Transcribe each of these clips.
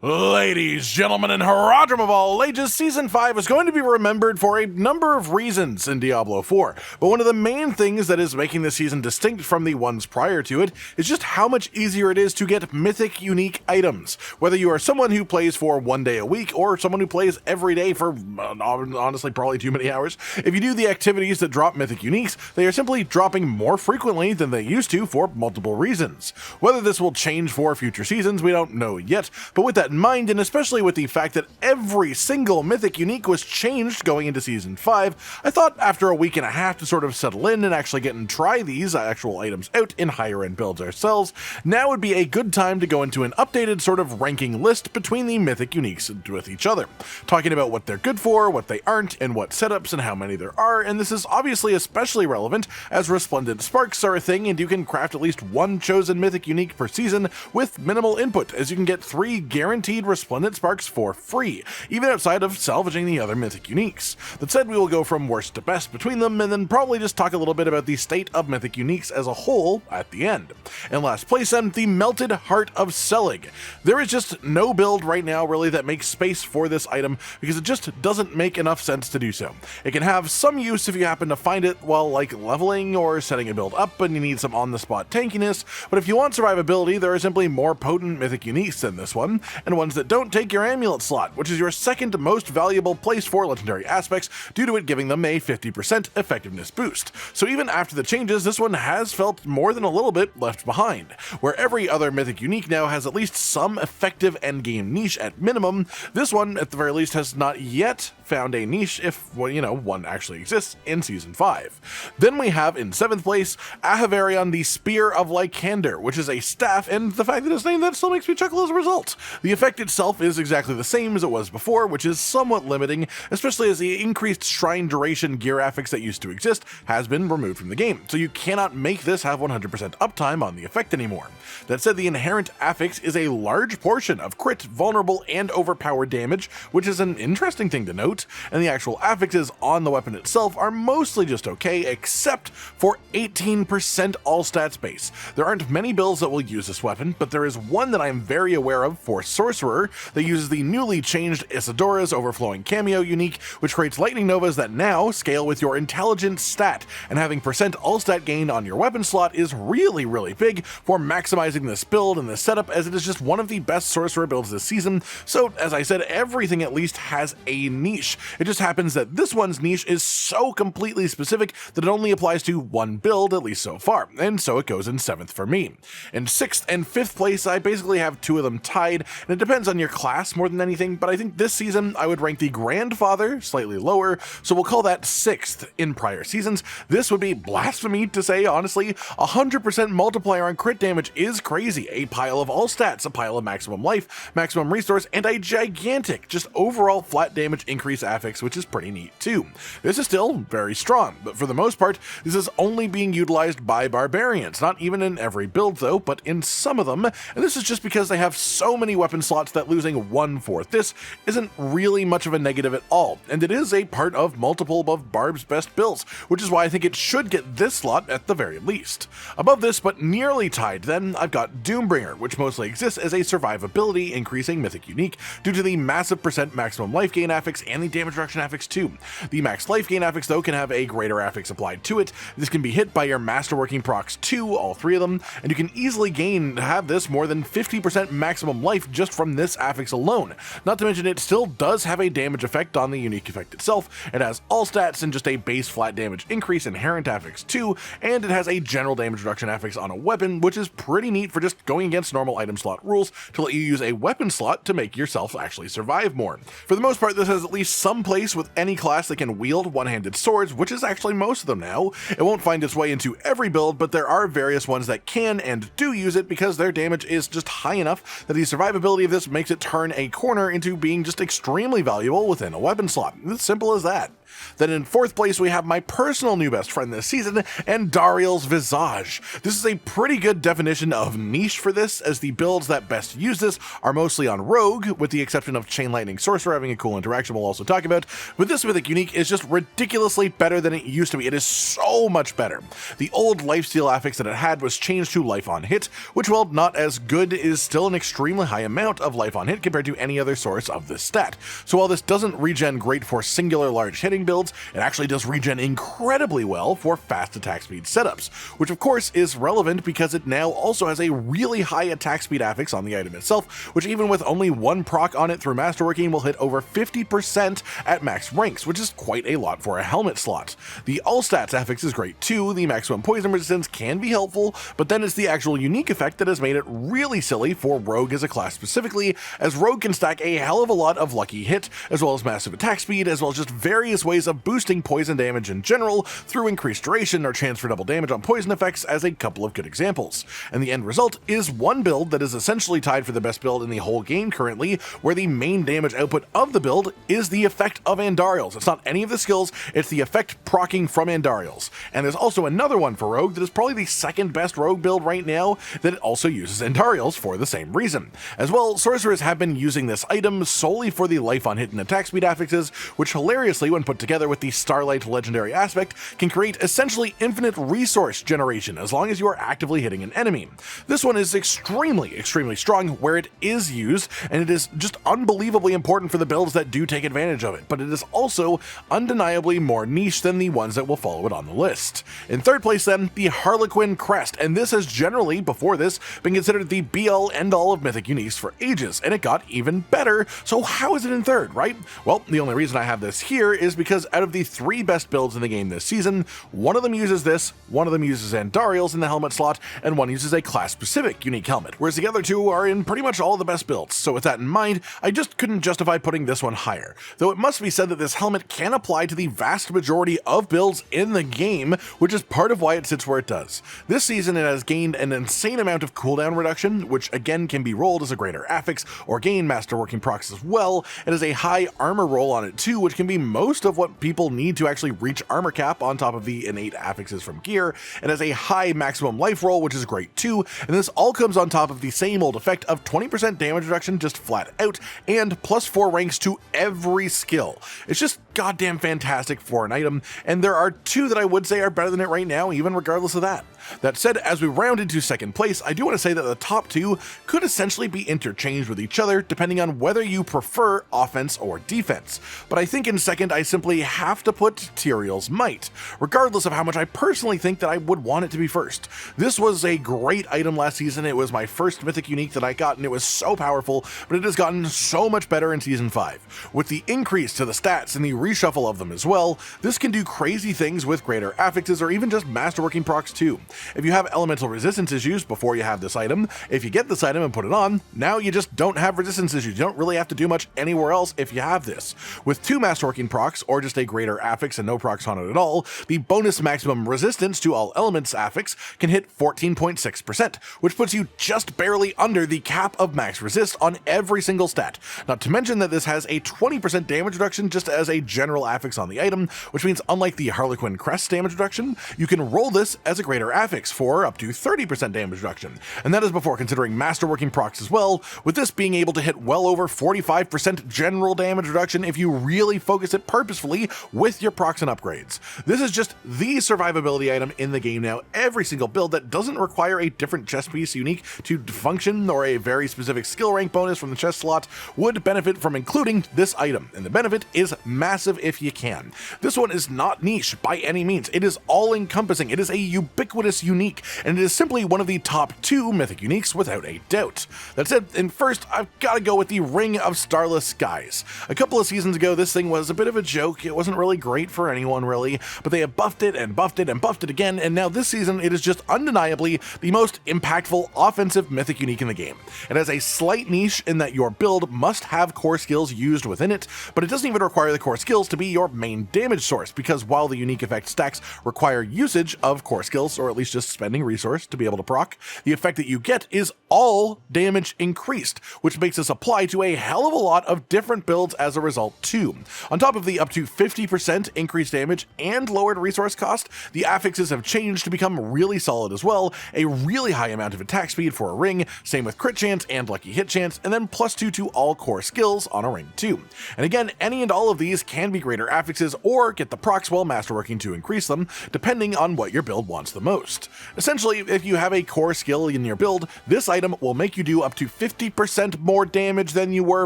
Ladies, gentlemen, and Haradrim of all ages, Season 5 is going to be remembered for a number of reasons in Diablo 4, but one of the main things that is making this season distinct from the ones prior to it is just how much easier it is to get mythic unique items. Whether you are someone who plays for 1 day a week or someone who plays every day for, honestly, probably too many hours, if you do the activities that drop mythic uniques, they are simply dropping more frequently than they used to for multiple reasons. Whether this will change for future seasons, we don't know yet, but with that in mind, and especially with the fact that every single mythic unique was changed going into Season 5, I thought after a week and a half to sort of settle in and actually get and try these actual items out in higher end builds ourselves, now would be a good time to go into an updated sort of ranking list between the mythic uniques with each other, talking about what they're good for, what they aren't, and what setups and how many there are, and this is obviously especially relevant as resplendent sparks are a thing and you can craft at least one chosen mythic unique per season with minimal input, as you can get 3 guaranteed resplendent sparks for free, even outside of salvaging the other mythic uniques. That said, we will go from worst to best between them, and then probably just talk a little bit about the state of mythic uniques as a whole at the end. In last place then, the Melted Heart of Selig. There is just no build right now really that makes space for this item because it just doesn't make enough sense to do so. It can have some use if you happen to find it while like leveling or setting a build up and you need some on-the-spot tankiness, but if you want survivability, there are simply more potent mythic uniques than this one, and ones that don't take your amulet slot, which is your second most valuable place for legendary aspects due to it giving them a 50% effectiveness boost. So even after the changes, this one has felt more than a little bit left behind. Where every other mythic unique now has at least some effective endgame niche at minimum, this one at the very least has not yet found a niche if, well, one actually exists in Season 5. Then we have in 7th place, Ahavarion the Spear of Lycander, which is a staff, and the fact that it's named that still makes me chuckle as a result. The effect itself is exactly the same as it was before, which is somewhat limiting, especially as the increased shrine duration gear affix that used to exist has been removed from the game, so you cannot make this have 100% uptime on the effect anymore. That said, the inherent affix is a large portion of crit, vulnerable, and overpowered damage, which is an interesting thing to note, and the actual affixes on the weapon itself are mostly just okay, except for 18% all stats base. There aren't many builds that will use this weapon, but there is one that I'm very aware of for Sorcerer that uses the newly changed Isidora's Overflowing Cameo unique, which creates lightning novas that now scale with your intelligence stat, and having percent all stat gain on your weapon slot is really big for maximizing this build and this setup, as it is just one of the best Sorcerer builds this season. So as I said, everything at least has a niche. It just happens that this one's niche is so completely specific that it only applies to one build, at least so far, and so it goes in 7th for me. In 6th and 5th place, I basically have 2 of them tied, and it depends on your class more than anything, but I think this season I would rank the Grandfather slightly lower, so we'll call that 6th. In prior seasons, this would be blasphemy to say, honestly. 100% multiplier on crit damage is crazy. A pile of all stats, a pile of maximum life, maximum resource, and a gigantic, just overall flat damage increase affix, which is pretty neat too. This is still very strong, but for the most part, this is only being utilized by Barbarians, not even in every build though, but in some of them, and this is just because they have so many weapon slots that losing 1/4 this isn't really much of a negative at all, and it is a part of multiple of Barb's best builds, which is why I think it should get this slot at the very least. Above this, but nearly tied then, I've got Doombringer, which mostly exists as a survivability increasing mythic unique due to the massive percent maximum life gain affix and the damage reduction affix too. The max life gain affix though can have a greater affix applied to it. This can be hit by your masterworking procs too, all 3 of them, and you can easily have this more than 50% maximum life just from this affix alone. Not to mention it still does have a damage effect on the unique effect itself. It has all stats and just a base flat damage increase inherent affix too, and it has a general damage reduction affix on a weapon, which is pretty neat for just going against normal item slot rules to let you use a weapon slot to make yourself actually survive more. For the most part, this has at least some place with any class that can wield one-handed swords, which is actually most of them now. It won't find its way into every build, but there are various ones that can and do use it because their damage is just high enough that the survivability of this makes it turn a corner into being just extremely valuable within a weapon slot. It's as simple as that. Then in 4th place, we have my personal new best friend this season, Andariel's Visage. This is a pretty good definition of niche for this, as the builds that best use this are mostly on Rogue, with the exception of Chain Lightning Sorcerer having a cool interaction we'll also talk about, but this mythic unique is just ridiculously better than it used to be. It is so much better. The old lifesteal affix that it had was changed to Life on Hit, which, while not as good, is still an extremely high amount, amount of life on hit compared to any other source of this stat. So while this doesn't regen great for singular large hitting builds, it actually does regen incredibly well for fast attack speed setups, which of course is relevant because it now also has a really high attack speed affix on the item itself, which even with only one proc on it through masterworking will hit over 50% at max ranks, which is quite a lot for a helmet slot. The all stats affix is great too. The maximum poison resistance can be helpful, but then it's the actual unique effect that has made it really silly for rogue as a class specifically, as rogue can stack a hell of a lot of lucky hit, as well as massive attack speed, as well as just various ways of boosting poison damage in general through increased duration or chance for double damage on poison effects as a couple of good examples. And the end result is one build that is essentially tied for the best build in the whole game currently, where the main damage output of the build is the effect of Andariel's. It's not any of the skills, it's the effect proccing from Andariel's. And there's also another one for rogue that is probably the second best rogue build right now that also uses Andariel's for the same reason. As well, sorcerers have been using this item solely for the life on hit and attack speed affixes, which hilariously, when put together with the Starlight legendary aspect, can create essentially infinite resource generation as long as you are actively hitting an enemy. This one is extremely strong where it is used, and it is just unbelievably important for the builds that do take advantage of it, but it is also undeniably more niche than the ones that will follow it on the list. In third place then, the Harlequin Crest, and this has generally, before this, been considered the be-all end-all of Mythic uniques for ages, and it got even better, so how is it in third, right? Well, the only reason I have this here is because out of the 3 best builds in the game this season, one of them uses this, one of them uses Andariel's in the helmet slot, and one uses a class-specific unique helmet, whereas the other 2 are in pretty much all of the best builds. So with that in mind, I just couldn't justify putting this one higher, though it must be said that this helmet can apply to the vast majority of builds in the game, which is part of why it sits where it does. This season it has gained an insane amount of cooldown reduction, which again can be rolled as a greater affix or gain masterworking procs as well. It has a high armor roll on it too, which can be most of what people need to actually reach armor cap on top of the innate affixes from gear. It has a high maximum life roll, which is great too, and this all comes on top of the same old effect of 20% damage reduction just flat out, and plus 4 ranks to every skill. It's just goddamn fantastic for an item, and there are 2 that I would say are better than it right now, even regardless of that. That said, as we round into second place, I do want to say that the top 2 could essentially be interchanged with each other depending on whether you prefer offense or defense, but I think in second I simply have to put Duriel's Might, regardless of how much I personally think that I would want it to be first. This was a great item last season. It was my first Mythic unique that I got, and it was so powerful, but it has gotten so much better in Season 5. With the increase to the stats and the reshuffle of them as well, this can do crazy things with greater affixes or even just masterworking procs too. If you have elemental resistance issues before you have this item, if you get this item and put it on, now you just don't have resistance issues. You don't really have to do much anywhere else if you have this. With 2 masterworking procs or just a greater affix and no procs on it at all, the bonus maximum resistance to all elements affix can hit 14.6%, which puts you just barely under the cap of max resist on every single stat. Not to mention that this has a 20% damage reduction just as a general affix on the item, which means unlike the Harlequin Crest damage reduction, you can roll this as a greater affix for up to 30% damage reduction, and that is before considering masterworking procs as well, with this being able to hit well over 45% general damage reduction if you really focus it purposefully with your procs and upgrades. This is just the survivability item in the game now. Every single build that doesn't require a different chest piece unique to function or a very specific skill rank bonus from the chest slot would benefit from including this item, and the benefit is massive if you can. This one is not niche by any means. It is all-encompassing. It is a ubiquitous unique, and it is simply one of the top 2 Mythic uniques without a doubt. That said, in first, I've got to go with the Ring of Starless Skies. A couple of seasons ago, this thing was a bit of a joke. It wasn't really great for anyone, really, but they have buffed it and buffed it and buffed it again, and now this season, it is just undeniably the most impactful offensive Mythic unique in the game. It has a slight niche in that your build must have core skills used within it, but it doesn't even require the core skills to be your main damage source, because while the unique effect stacks require usage of core skills, or at least just spending resource to be able to proc, the effect that you get is all damage increased, which makes this apply to a hell of a lot of different builds as a result too. On top of the up to 50% increased damage and lowered resource cost, the affixes have changed to become really solid as well, a really high amount of attack speed for a ring, same with crit chance and lucky hit chance, and then +2 to all core skills on a ring too. And again, any and all of these can be greater affixes or get the procs while masterworking to increase them, depending on what your build wants the most. Essentially, if you have a core skill in your build, this item will make you do up to 50% more damage than you were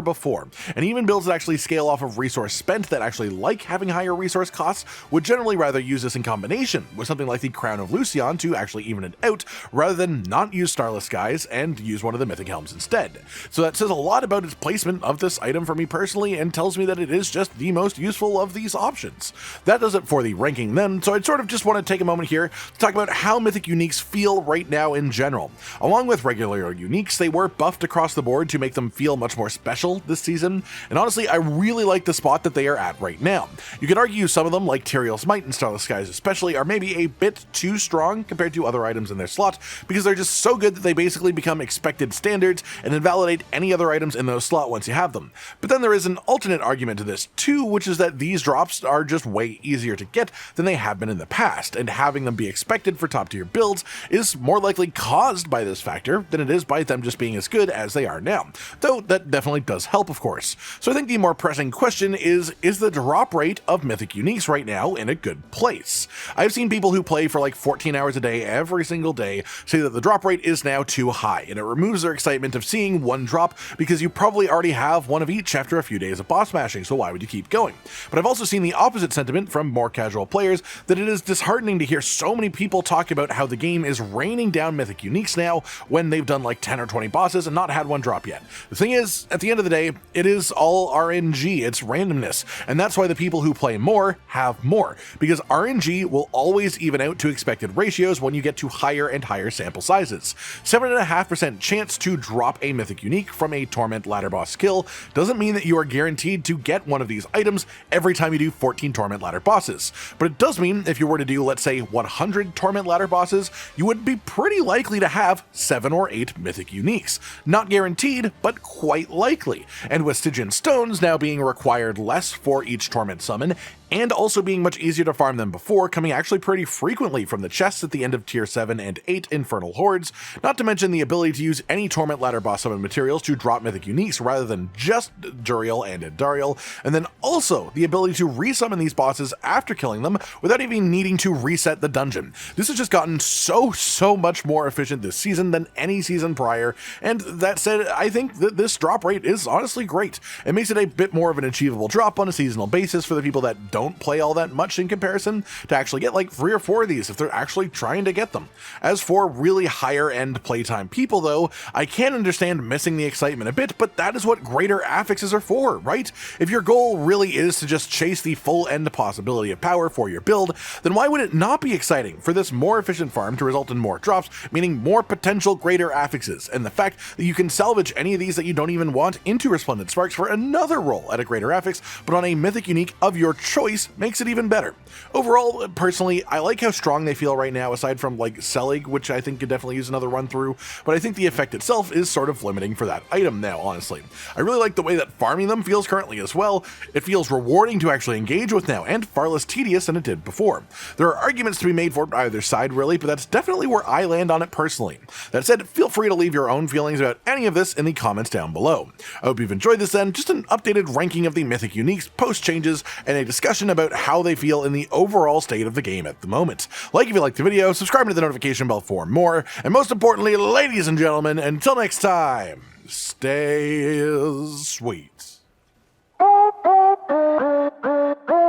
before. And even builds that actually scale off of resource spent that actually like having higher resource costs would generally rather use this in combination with something like the Crown of Lucian to actually even it out, rather than not use Starless Skies and use one of the Mythic Helms instead. So that says a lot about its placement of this item for me personally, and tells me that it is just the most useful of these options. That does it for the ranking then, so I'd sort of just want to take a moment here to talk about how Mythic Uniques feel right now in general. Along with regular Uniques, they were buffed across the board to make them feel much more special this season, and honestly I really like the spot that they are at right now. You could argue some of them, like Tyrael's Might and Starless Skies especially, are maybe a bit too strong compared to other items in their slot, because they're just so good that they basically become expected standards and invalidate any other items in those slot once you have them. But then there is an alternate argument to this too, which is that these drops are just way easier to get than they have been in the past, and having them be expected for top tier builds is more likely caused by this factor than it is by them just being as good as they are now, though that definitely does help, of course. So I think the more pressing question is the drop rate of Mythic Uniques right now in a good place? I've seen people who play for like 14 hours a day every single day say that the drop rate is now too high, and it removes their excitement of seeing one drop because you probably already have one of each after a few days of boss mashing, so why would you keep going? But I've also seen the opposite sentiment from more casual players, that it is disheartening to hear so many people talk about how the game is raining down Mythic Uniques now when they've done like 10 or 20 bosses and not had one drop yet. The thing is, at the end of the day, it is all RNG, it's randomness, and that's why the people who play more have more, because RNG will always even out to expected ratios when you get to higher and higher sample sizes. 7.5% chance to drop a Mythic Unique from a Torment ladder boss kill doesn't mean that you are guaranteed to get one of these items every time you do 14 Torment ladder bosses, but it does mean if you were to do, let's say, 100 Torment ladder bosses, you would be pretty likely to have 7 or 8 Mythic Uniques. Not guaranteed, but quite likely. And with Stygian stones now being required less for each Torment summon, and also being much easier to farm than before, coming actually pretty frequently from the chests at the end of tier 7 and 8 infernal hordes, not to mention the ability to use any Torment ladder boss summon materials to drop Mythic Uniques rather than just Duriel and Andariel, and then also the ability to resummon these bosses after killing them without even needing to reset the dungeon. This has just gotten so much more efficient this season than any season prior, and that said, I think that this drop rate is honestly great. It makes it a bit more of an achievable drop on a seasonal basis for the people that don't play all that much in comparison to actually get like 3 or 4 of these if they're actually trying to get them. As for really higher end playtime people though, I can understand missing the excitement a bit, but that is what greater affixes are for, right? If your goal really is to just chase the full end possibility of power for your build, then why would it not be exciting for this more efficient farm to result in more drops, meaning more potential greater affixes, and the fact that you can salvage any of these that you don't even want into Resplendent Sparks for another roll at a greater affix, but on a Mythic Unique of your choice makes it even better. Overall, personally, I like how strong they feel right now, aside from like Selig, which I think could definitely use another run through, but I think the effect itself is sort of limiting for that item now, honestly. I really like the way that farming them feels currently as well. It feels rewarding to actually engage with now, and far less tedious than it did before. There are arguments to be made for either side really, but that's definitely where I land on it personally. That said, feel free to leave your own feelings about any of this in the comments down below. I hope you've enjoyed this then, just an updated ranking of the Mythic Uniques post changes, and a discussion about how they feel in the overall state of the game at the moment. Like if you liked the video, subscribe to the notification bell for more, and most importantly, ladies and gentlemen, until next time, stay sweet.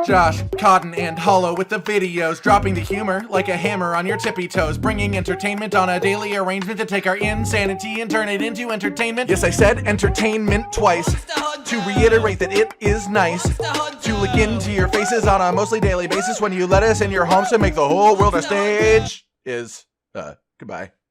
Josh, Cotton, and Hollow with the videos, dropping the humor like a hammer on your tippy toes, bringing entertainment on a daily arrangement to take our insanity and turn it into entertainment. Yes, I said entertainment twice, to reiterate that it is nice to look into your faces on a mostly daily basis when you let us in your homes to make the whole world a stage. Goodbye.